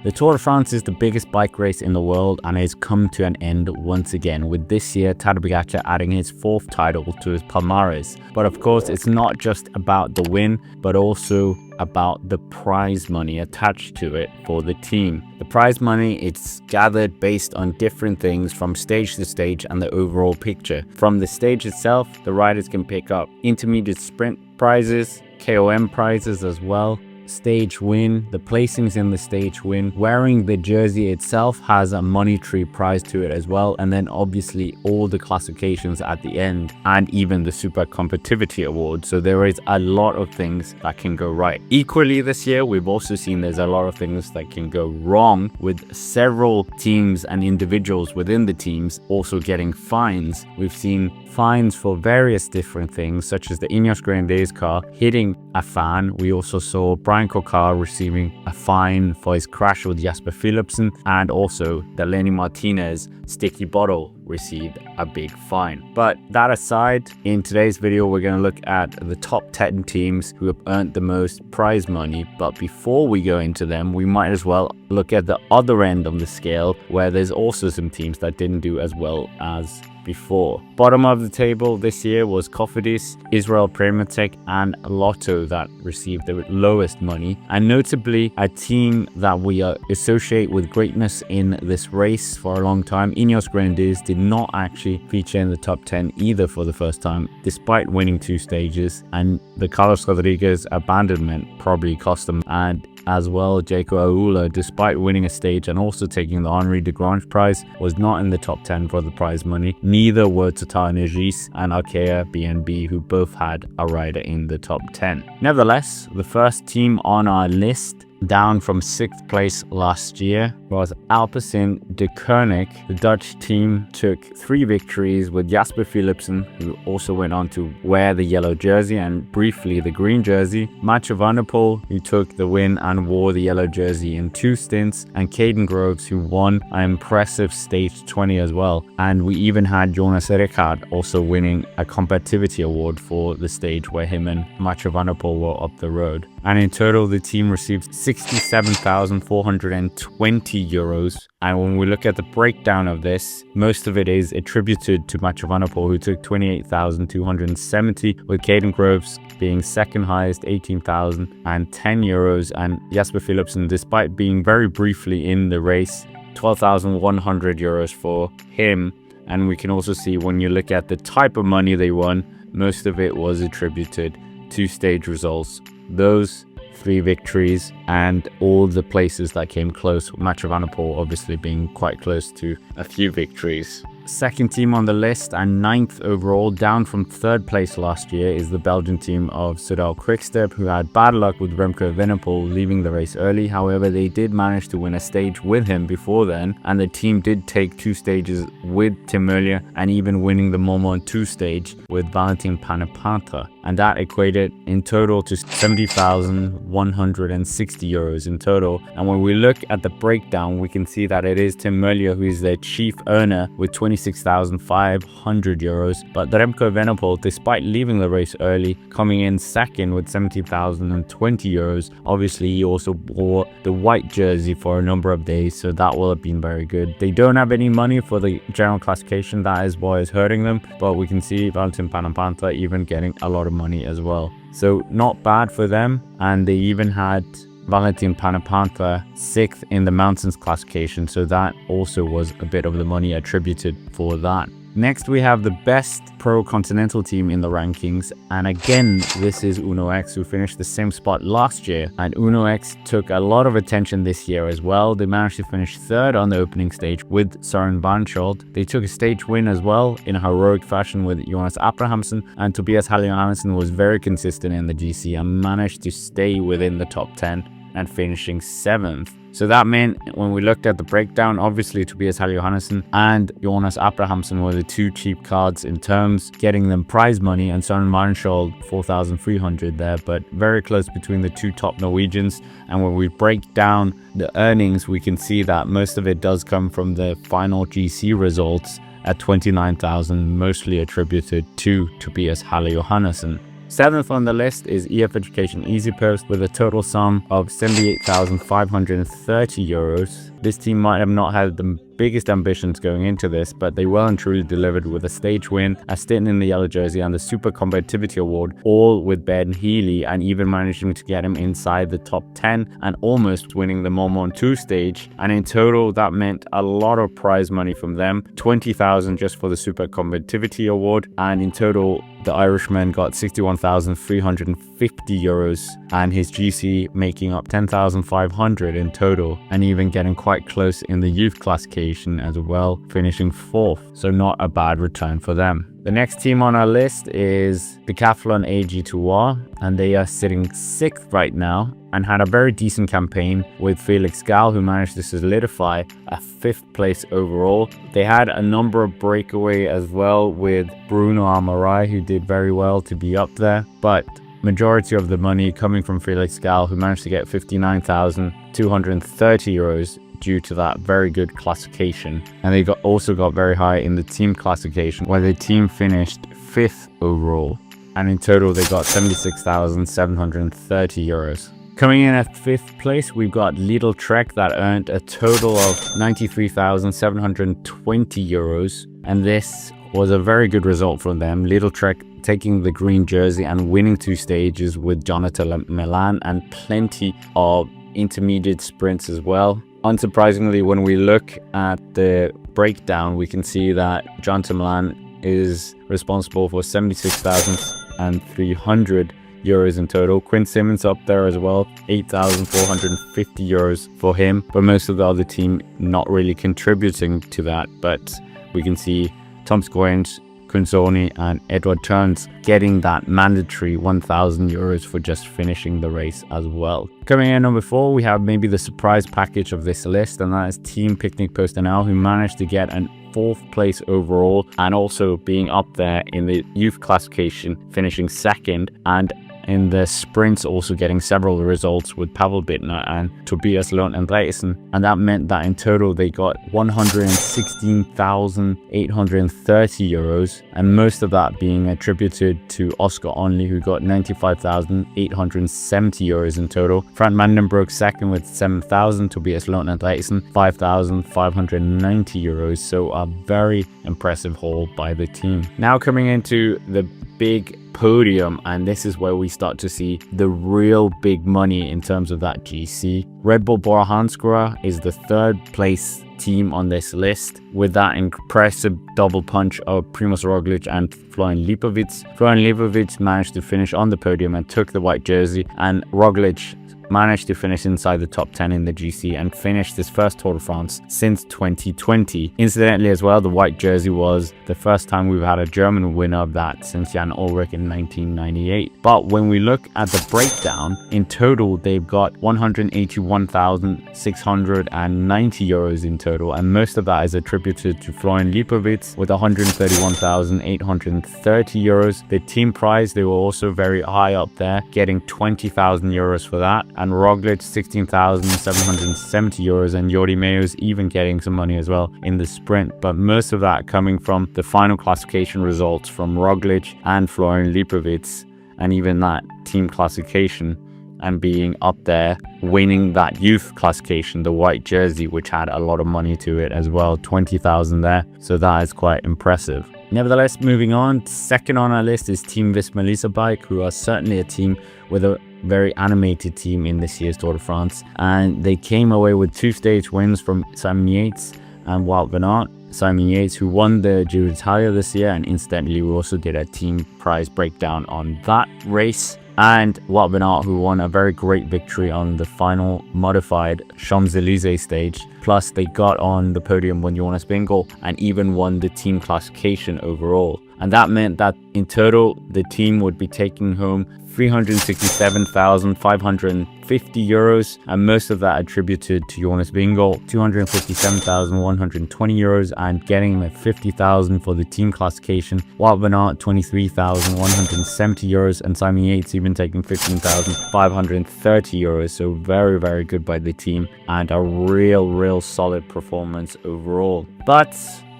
The Tour de France is the biggest bike race in the world and has come to an end once again, with this year Tadej Pogacar adding his 4th title to his palmarès. But of course, it's not just about the win, but also about the prize money attached to it for the team. The prize money, it's gathered based on different things from stage to stage and the overall picture. From the stage itself, the riders can pick up intermediate sprint prizes, KOM prizes as well, stage win, the placings in the stage win. Wearing the jersey itself has a monetary prize to it as well, and then obviously all the classifications at the end and even the super competitivity award. So there is a lot of things that can go right. Equally this year, we've also seen there's a lot of things that can go wrong, with several teams and individuals within the teams also getting fines. We've seen fines for various different things, such as the Ineos Grenadiers car hitting a fan. We also saw Brian Cocar receiving a fine for his crash with Jasper Philipsen, and also the Lenny Martinez sticky bottle received a big fine. But that aside, in today's video we're going to look at the top 10 teams who have earned the most prize money. But before we go into them, we might as well look at the other end of the scale, where there's also some teams that didn't do as well as before. Bottom of the table this year was Cofidis, Israel-Premiertech and Lotto that received the lowest money. And notably, a team that we associate with greatness in this race for a long time, Ineos Grenadiers, did not actually feature in the top 10 either for the first time, despite winning 2 stages. And the Carlos Rodriguez abandonment probably cost them, and as well, Jaco Aula, despite winning a stage and also taking the Henri de Grange prize, was not in the top 10 for the prize money. Neither were Total Energies and Arkea BNB, who both had a rider in the top 10. Nevertheless, the first team on our list, down from 6th place last year, was Alpecin-Deceuninck. The Dutch team took 3 victories, with Jasper Philipsen, who also went on to wear the yellow jersey and briefly the green jersey, Mathieu van der Poel, who took the win and wore the yellow jersey in 2 stints, and Caden Groves, who won an impressive stage 20 as well. And we even had Jonas Vingegaard also winning a competitivity award for the stage where him and Mathieu van der Poel were up the road. And in total, the team received 67,420 euros. And when we look at the breakdown of this, most of it is attributed to Mathieu van der Poel, who took 28,270, with Caden Groves being second highest, 18,010 euros, and Jasper Philipsen, despite being very briefly in the race, 12,100 euros for him. And we can also see, when you look at the type of money they won, most of it was attributed to stage results. Those 3 victories and all the places that came close, Mathieu van der Poel obviously being quite close to a few victories. Second team on the list and 9th overall, down from 3rd place last year, is the Belgian team of Soudal Quick-Step, who had bad luck with Remco Evenepoel leaving the race early. However, they did manage to win a stage with him before then, and the team did take 2 stages with Tim Merlier, and even winning the Mont Ventoux stage with Valentin Panepanta. And that equated in total to 70,160 euros in total. And when we look at the breakdown, we can see that it is Tim Merlier who is their chief earner with 26,500 euros. But Remco Evenepoel, despite leaving the race early, coming in second with 70,020 euros. Obviously, he also wore the white jersey for a number of days, so that will have been very good. They don't have any money for the general classification, that is what is hurting them. But we can see Valentin Panepanta even getting a lot of money as well. So not bad for them. And they even had Valentin Panepanta 6th in the mountains classification, so that also was a bit of the money attributed for that. Next, we have the best pro continental team in the rankings, and again this is Uno X, who finished the same spot last year. And Uno X took a lot of attention this year as well. They managed to finish 3rd on the opening stage with Søren Vandsholt. They took a stage win as well in a heroic fashion with Jonas Abrahamsen, and Tobias Halle Johannessen was very consistent in the GC and managed to stay within the top 10 and finishing 7th. So that meant, when we looked at the breakdown, obviously Tobias Halle Johannessen and Jonas Abrahamsen were the 2 cheap cards in terms getting them prize money, and Søren Vandsholt 4,300 there, but very close between the 2 top Norwegians. And when we break down the earnings, we can see that most of it does come from the final GC results at 29,000, mostly attributed to Tobias Halle Johannessen. Seventh on the list is EF Education EasyPost with a total sum of 78,530 euros. This team might have not had the biggest ambitions going into this, but they well and truly delivered with a stage win, a stint in the yellow jersey, and the Super Competitivity Award, all with Ben Healy, and even managing to get him inside the top 10 and almost winning the Mont Ventoux stage. And in total, that meant a lot of prize money from them, 20,000 just for the Super Competitivity Award, and in total, the Irishman got 61,350 euros, and his GC making up 10,500 in total, and even getting quite close in the youth classification as well, finishing 4th. So not a bad return for them. The next team on our list is Decathlon AG2R, and they are sitting 6th right now and had a very decent campaign with Felix Gall, who managed to solidify a 5th place overall. They had a number of breakaway as well with Bruno Amarai, who did very well to be up there, but majority of the money coming from Felix Gall, who managed to get 59,230 euros due to that very good classification. And they also got very high in the team classification, where the team finished 5th overall, and in total they got 76,730 euros. Coming in at 5th place, we've got Lidl-Trek that earned a total of 93,720 euros, and this was a very good result from them. Lidl-Trek taking the green jersey and winning 2 stages with Jonathan Milan and plenty of intermediate sprints as well. Unsurprisingly, when we look at the breakdown, we can see that Jonathan Milan is responsible for 76,300 euros in total. Quinn Simmons up there as well, 8,450 euros for him, but most of the other team not really contributing to that. But we can see Tom Squint, Kunzoni and Edward Turns getting that mandatory 1,000 euros for just finishing the race as well. Coming in number 4, we have maybe the surprise package of this list, and that is Team Picnic Postinel, who managed to get an 4th place overall and also being up there in the youth classification, finishing 2nd, and in the sprints also getting several results with Pavel Bittner and Tobias Lund Andreasen, and that meant that in total they got 116,830 euros, and most of that being attributed to Oscar Onley, who got 95,870 euros in total. Frank Mandenbroek 2nd with 7,000, Tobias Lund Andreasen 5,590 euros, so a very impressive haul by the team. Now coming into the big podium, and this is where we start to see the real big money in terms of that GC. Red Bull Bora Hansgrohe is the 3rd place team on this list with that impressive double punch of Primož Roglič and Florian Lipovic. Florian Lipovic managed to finish on the podium and took the white jersey, and Roglič managed to finish inside the top 10 in the GC and finished his first Tour de France since 2020. Incidentally as well, the white jersey was the first time we've had a German winner of that since Jan Ullrich in 1998. But when we look at the breakdown, in total they've got 181,690 euros in total, and most of that is attributed to Florian Lipovic with 131,830 euros. The team prize, they were also very high up there, getting 20,000 euros for that, and Roglič 16,770 euros, and Jordi Meeus even getting some money as well in the sprint, but most of that coming from the final classification results from Roglič and Florian Lipovic, and even that team classification, and being up there winning that youth classification, the white jersey, which had a lot of money to it as well, 20,000 there, so that is quite impressive. Nevertheless, moving on, 2nd on our list is Team Visma Lease a Bike, who are certainly a team with a very animated team in this year's Tour de France, and they came away with 2 stage wins from Simon Yates and Wout van Aert. Simon Yates, who won the Giro d'Italia this year, and incidentally we also did a team prize breakdown on that race, and Wout van Aert, who won a very great victory on the final modified Champs-Élysées stage. Plus they got on the podium with Jonas Vingegaard and even won the team classification overall, and that meant that in total the team would be taking home 367,550 euros, and most of that attributed to Jonas Vingegaard, 257,120 euros, and getting him at 50,000 for the team classification. Wout van Aert 23,170 euros, and Simon Yates even taking 15,530 euros. So very, very good by the team, and a real solid performance overall. But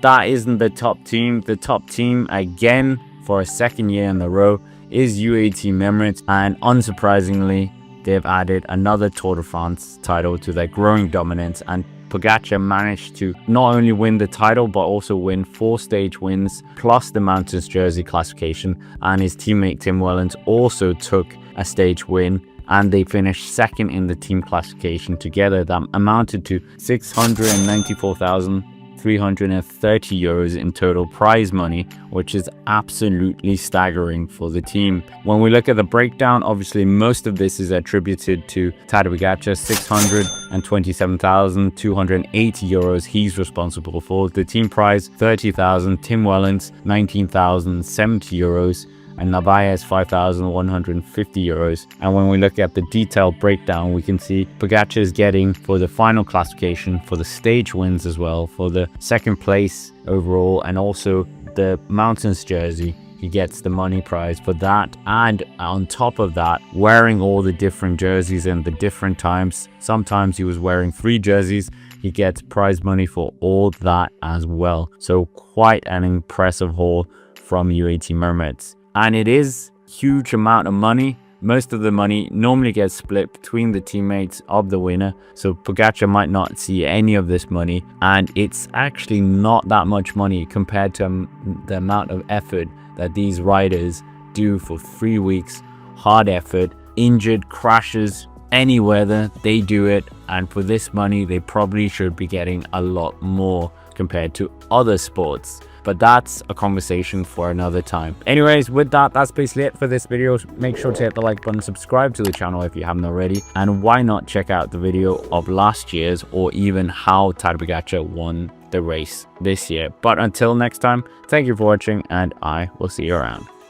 that isn't the top team. The top team again for a 2nd year in a row is UAE Team Emirates, and unsurprisingly, they've added another Tour de France title to their growing dominance, and Pogacar managed to not only win the title but also win 4 stage wins plus the Mountains Jersey classification, and his teammate Tim Wellens also took a stage win, and they finished second in the team classification together. That amounted to 694,330 euros in total prize money, which is absolutely staggering for the team. When we look at the breakdown, obviously most of this is attributed to Tadej Pogacar, 627,280 euros he's responsible for. The team prize 30,000, Tim Wellens 19,070 euros, and Narvaez 5,150 euros. And when we look at the detailed breakdown, we can see Pogacar is getting, for the final classification, for the stage wins as well, for the second place overall, and also the Mountains jersey, he gets the money prize for that. And on top of that, wearing all the different jerseys and the different times, sometimes he was wearing 3 jerseys, he gets prize money for all that as well. So quite an impressive haul from UAE Team Emirates. And it is a huge amount of money. Most of the money normally gets split between the teammates of the winner, so Pogacar might not see any of this money, and it's actually not that much money compared to the amount of effort that these riders do for 3 weeks. Hard effort, injured, crashes, any weather, they do it, and for this money they probably should be getting a lot more compared to other sports. But that's a conversation for another time. Anyways, with that, that's basically it for this video. Make sure to hit the like button, subscribe to the channel if you haven't already, and why not check out the video of last year's, or even how Tadej Pogacar won the race this year. But until next time, thank you for watching, and I will see you around.